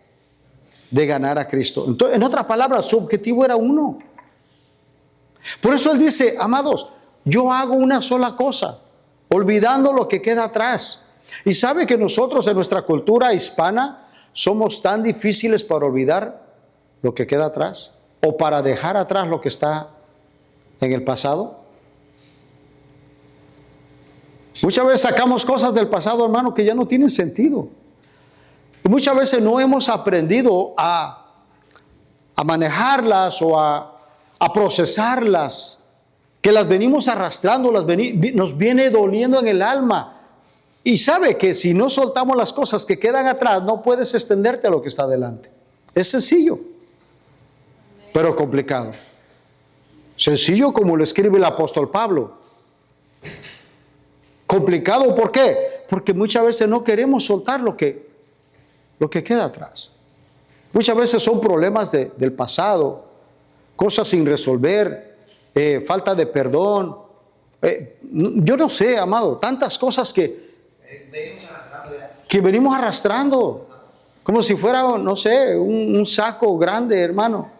De ganar a Cristo. Entonces, en otras palabras, su objetivo era uno. Por eso él dice, amados, yo hago una sola cosa, olvidando lo que queda atrás. Y sabe que nosotros en nuestra cultura hispana somos tan difíciles para olvidar lo que queda atrás o para dejar atrás lo que está en el pasado. Muchas veces sacamos cosas del pasado, hermano, que ya no tienen sentido. Y muchas veces no hemos aprendido a manejarlas o a procesarlas, que las venimos arrastrando, nos viene doliendo en el alma. Y sabe que si no soltamos las cosas que quedan atrás, no puedes extenderte a lo que está adelante. Es sencillo, pero complicado. Sencillo como lo escribe el apóstol Pablo. Complicado, ¿por qué? Porque muchas veces no queremos soltar lo que queda atrás. Muchas veces son problemas del pasado, cosas sin resolver, falta de perdón. Yo no sé, amado, tantas cosas que venimos arrastrando, como si fuera, no sé, un saco grande, hermano.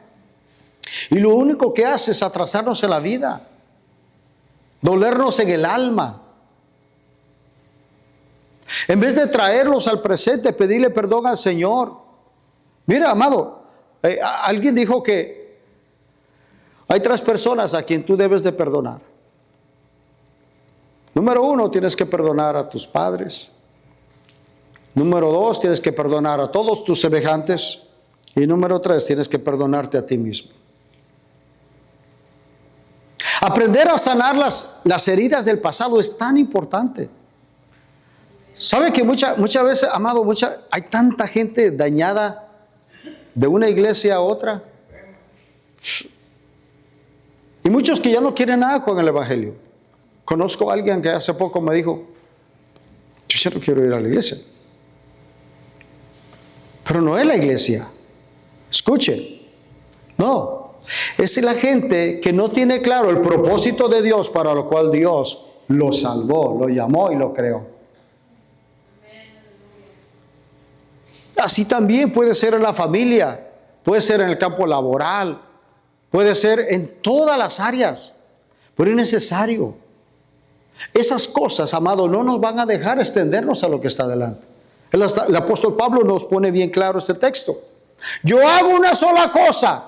Y lo único que hace es atrasarnos en la vida, dolernos en el alma. En vez de traerlos al presente, pedirle perdón al Señor. Mira, amado, alguien dijo que hay 3 personas a quien tú debes de perdonar. Número 1, tienes que perdonar a tus padres. Número 2, tienes que perdonar a todos tus semejantes. Y número 3, tienes que perdonarte a ti mismo. Aprender a sanar las heridas del pasado es tan importante. ¿Sabe que muchas veces, amado, hay tanta gente dañada de una iglesia a otra? Y muchos que ya no quieren nada con el evangelio. Conozco a alguien que hace poco me dijo, yo ya no quiero ir a la iglesia. Pero no es la iglesia. Escuche. No. Es la gente que no tiene claro el propósito de Dios para lo cual Dios lo salvó, lo llamó y lo creó. Así también puede ser en la familia. puede ser en el campo laboral, puede ser en todas las áreas, pero es necesario. Esas cosas, amado, no nos van a dejar extendernos a lo que está delante. El apóstol Pablo nos pone bien claro este texto. Yo hago una sola cosa,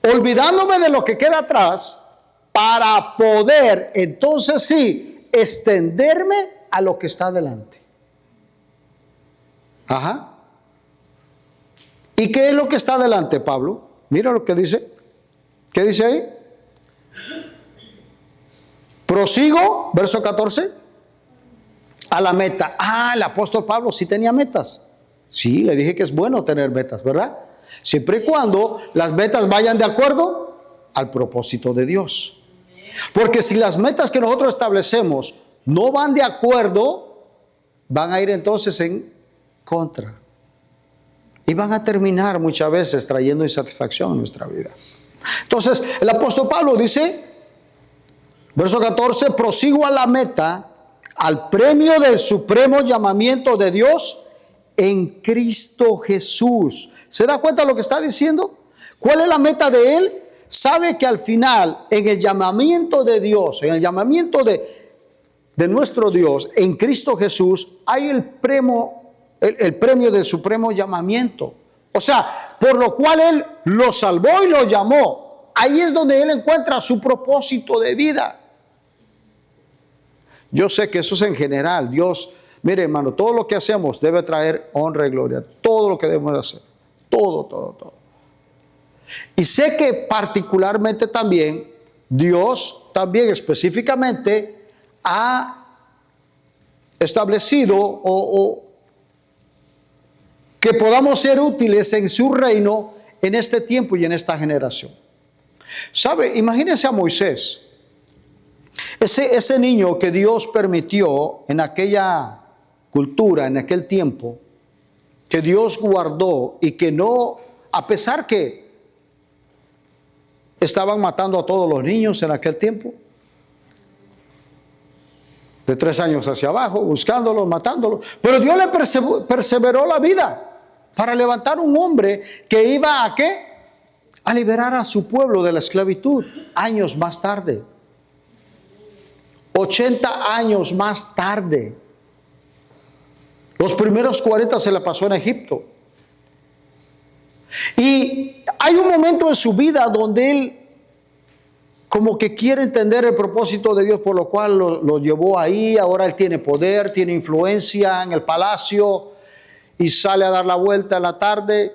olvidándome de lo que queda atrás, para poder, entonces sí, extenderme a lo que está delante. Ajá. ¿Y qué es lo que está delante, Pablo? Mira lo que dice. ¿Qué dice ahí? Prosigo, verso 14, a la meta. Ah, el apóstol Pablo sí tenía metas. Sí, le dije que es bueno tener metas, ¿verdad? Siempre y cuando las metas vayan de acuerdo al propósito de Dios. Porque si las metas que nosotros establecemos no van de acuerdo, van a ir entonces en contra. Y van a terminar muchas veces trayendo insatisfacción a nuestra vida. Entonces, el apóstol Pablo dice, verso 14, prosigo a la meta, al premio del supremo llamamiento de Dios en Cristo Jesús. ¿Se da cuenta de lo que está diciendo? ¿Cuál es la meta de él? Sabe que al final, en el llamamiento de Dios, en el llamamiento de nuestro Dios, en Cristo Jesús, hay el premio del supremo llamamiento. O sea, por lo cual él lo salvó y lo llamó. Ahí es donde él encuentra su propósito de vida. Yo sé que eso es en general. Dios, mire hermano, todo lo que hacemos debe traer honra y gloria. Todo lo que debemos hacer. Todo. Y sé que particularmente también, Dios también específicamente ha establecido o que podamos ser útiles en su reino en este tiempo y en esta generación. ¿Sabe? Imagínense a Moisés. Ese niño que Dios permitió en aquella cultura, en aquel tiempo, que Dios guardó y que no, a pesar que estaban matando a todos los niños en aquel tiempo, de 3 años hacia abajo, buscándolos, matándolos, pero Dios le perseveró la vida para levantar un hombre que iba a ¿qué? A liberar a su pueblo de la esclavitud años más tarde. 80 años más tarde. Los primeros 40 se la pasó en Egipto. Y hay un momento en su vida donde él como que quiere entender el propósito de Dios por lo cual lo llevó ahí. Ahora él tiene poder, tiene influencia en el palacio y sale a dar la vuelta en la tarde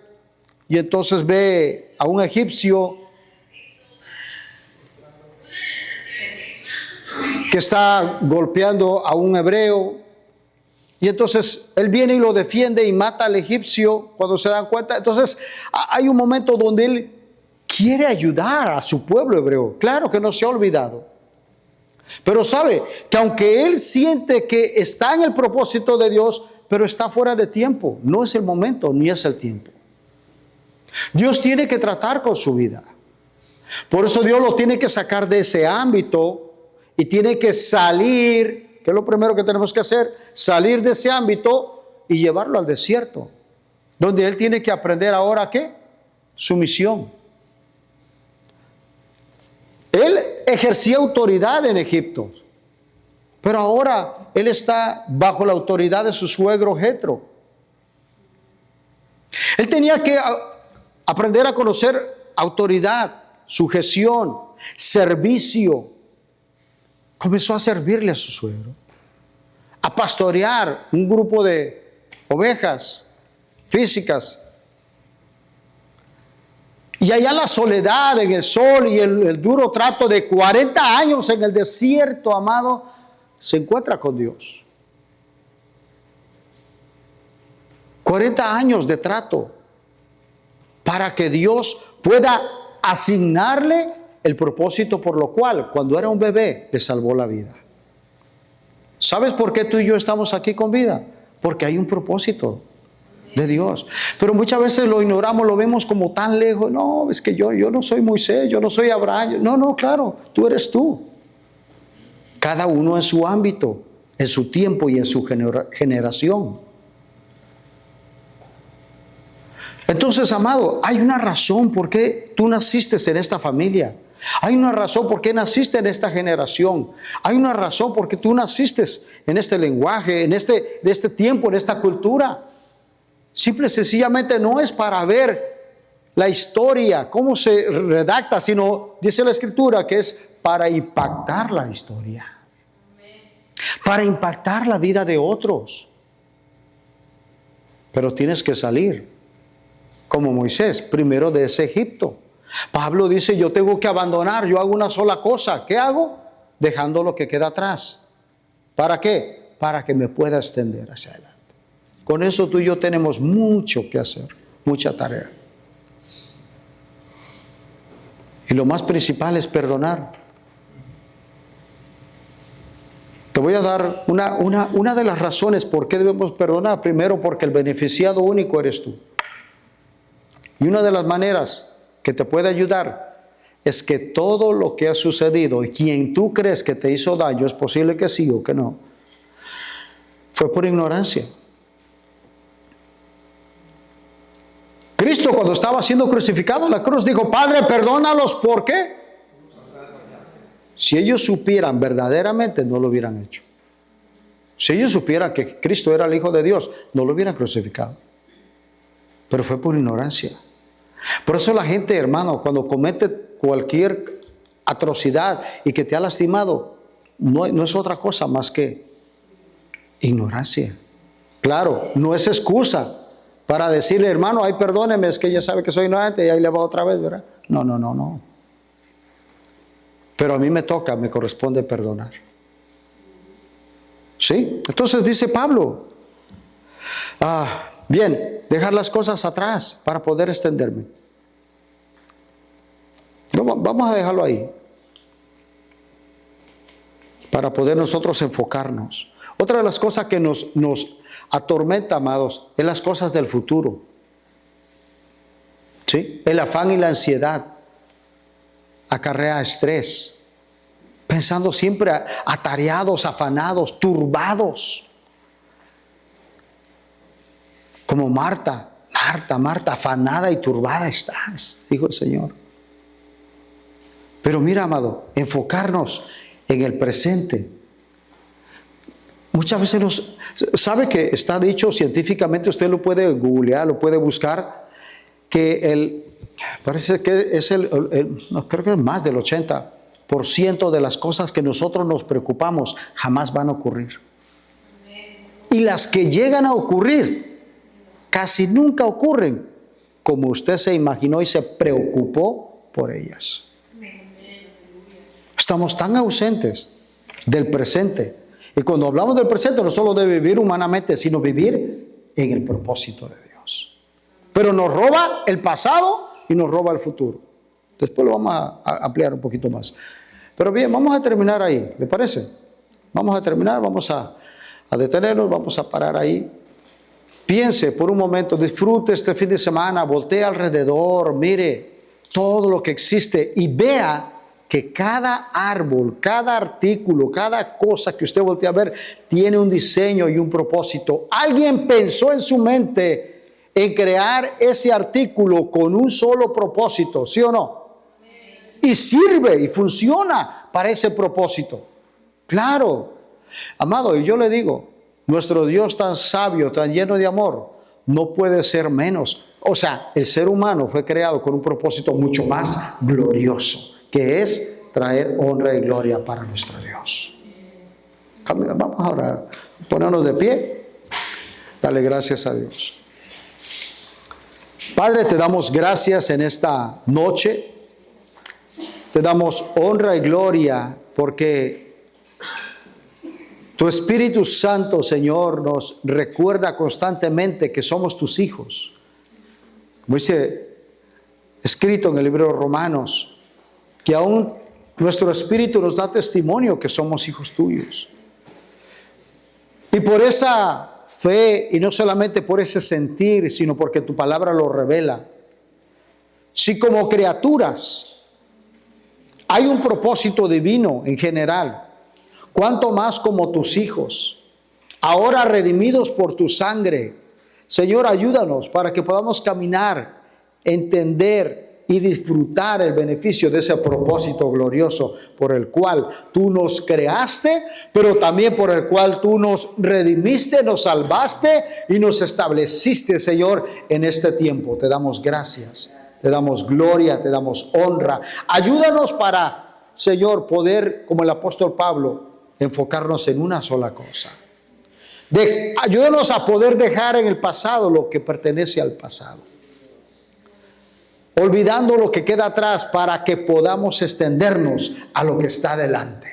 y entonces ve a un egipcio que está golpeando a un hebreo. Y entonces él viene y lo defiende y mata al egipcio cuando se dan cuenta. Entonces hay un momento donde él quiere ayudar a su pueblo hebreo. Claro que no se ha olvidado. Pero sabe que aunque él siente que está en el propósito de Dios, pero está fuera de tiempo. No es el momento ni es el tiempo. Dios tiene que tratar con su vida. Por eso Dios lo tiene que sacar de ese ámbito y tiene que salir. ¿Qué es lo primero que tenemos que hacer? Salir de ese ámbito y llevarlo al desierto, donde él tiene que aprender ahora ¿qué? Su misión. Él ejercía autoridad en Egipto, pero ahora él está bajo la autoridad de su suegro Jetro. Él tenía que aprender a conocer autoridad, sujeción, servicio. Comenzó a servirle a su suegro, a pastorear un grupo de ovejas físicas. Y allá la soledad, en el sol y el duro trato de 40 años en el desierto, amado, se encuentra con Dios. 40 años de trato para que Dios pueda asignarle el propósito por lo cual, cuando era un bebé, le salvó la vida. ¿Sabes por qué tú y yo estamos aquí con vida? Porque hay un propósito de Dios. Pero muchas veces lo ignoramos, lo vemos como tan lejos. No, es que yo no soy Moisés, yo no soy Abraham. No, claro, tú eres tú. Cada uno en su ámbito, en su tiempo y en su generación. Entonces, amado, hay una razón por qué tú naciste en esta familia. Hay una razón por qué naciste en esta generación. Hay una razón por qué tú naciste en este lenguaje, en este tiempo, en esta cultura. Simple y sencillamente no es para ver la historia, cómo se redacta, sino, dice la Escritura, que es para impactar la historia. Para impactar la vida de otros. Pero tienes que salir, como Moisés, primero de ese Egipto. Pablo dice, yo tengo que abandonar, yo hago una sola cosa. ¿Qué hago? Dejando lo que queda atrás. ¿Para qué? Para que me pueda extender hacia adelante. Con eso tú y yo tenemos mucho que hacer, mucha tarea. Y lo más principal es perdonar. Te voy a dar una de las razones por qué debemos perdonar. Primero, porque el beneficiado único eres tú. Y una de las maneras que te puede ayudar es que todo lo que ha sucedido y quien tú crees que te hizo daño, es posible que sí o que no, fue por ignorancia. Cristo, cuando estaba siendo crucificado en la cruz, dijo, Padre, perdónalos, ¿por qué? Si ellos supieran verdaderamente, no lo hubieran hecho. Si ellos supieran que Cristo era el Hijo de Dios, no lo hubieran crucificado. Pero fue por ignorancia. Por eso la gente, hermano, cuando comete cualquier atrocidad y que te ha lastimado, no es otra cosa más que ignorancia. Claro, no es excusa para decirle, hermano, ay, perdóneme, es que ella sabe que soy ignorante y ahí le va otra vez, ¿verdad? No. Pero a mí me corresponde perdonar. ¿Sí? Entonces dice Pablo, bien, dejar las cosas atrás para poder extenderme. Vamos a dejarlo ahí. Para poder nosotros enfocarnos. Otra de las cosas que nos atormenta, amados, es las cosas del futuro. ¿Sí? El afán y la ansiedad acarrea estrés. Pensando siempre atareados, afanados, turbados. Como Marta, afanada y turbada estás, dijo el Señor. Pero mira, amado, enfocarnos en el presente. Muchas veces sabe que está dicho científicamente, usted lo puede googlear, lo puede buscar, que parece que es no, creo que es más del 80% de las cosas que nosotros nos preocupamos jamás van a ocurrir. Y las que llegan a ocurrir casi nunca ocurren como usted se imaginó y se preocupó por ellas. Estamos tan ausentes del presente. Y cuando hablamos del presente, no solo de vivir humanamente, sino vivir en el propósito de Dios. Pero nos roba el pasado y nos roba el futuro. Después lo vamos a ampliar un poquito más. Pero bien, vamos a terminar ahí, ¿le parece? Vamos a terminar, vamos a detenernos, vamos a parar ahí. Piense por un momento, disfrute este fin de semana, voltee alrededor, mire todo lo que existe y vea que cada árbol, cada artículo, cada cosa que usted voltea a ver tiene un diseño y un propósito. Alguien pensó en su mente en crear ese artículo con un solo propósito, ¿sí o no? Y sirve y funciona para ese propósito. Claro, amado, y yo le digo, nuestro Dios tan sabio, tan lleno de amor, no puede ser menos. O sea, el ser humano fue creado con un propósito mucho más glorioso, que es traer honra y gloria para nuestro Dios. Vamos a orar, ponernos de pie, dale gracias a Dios. Padre, te damos gracias en esta noche, te damos honra y gloria porque tu Espíritu Santo, Señor, nos recuerda constantemente que somos tus hijos. Como dice escrito en el libro de Romanos, que aún nuestro espíritu nos da testimonio que somos hijos tuyos. Y por esa fe, y no solamente por ese sentir, sino porque tu palabra lo revela, si como criaturas hay un propósito divino en general, cuánto más como tus hijos, ahora redimidos por tu sangre, Señor, ayúdanos para que podamos caminar, entender y disfrutar el beneficio de ese propósito glorioso por el cual tú nos creaste, pero también por el cual tú nos redimiste, nos salvaste y nos estableciste, Señor, en este tiempo. Te damos gracias, te damos gloria, te damos honra. Ayúdanos para, Señor, poder, como el apóstol Pablo, enfocarnos en una sola cosa. Ayúdanos a poder dejar en el pasado lo que pertenece al pasado, olvidando lo que queda atrás para que podamos extendernos a lo que está delante.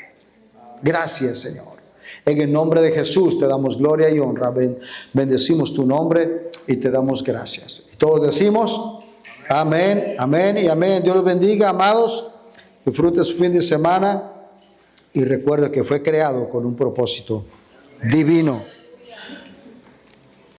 Gracias, Señor. En el nombre de Jesús te damos gloria y honra. Bendecimos tu nombre y te damos gracias. Todos decimos amén, amén y amén. Dios los bendiga, amados. Disfrute su fin de semana y recuerde que fue creado con un propósito divino.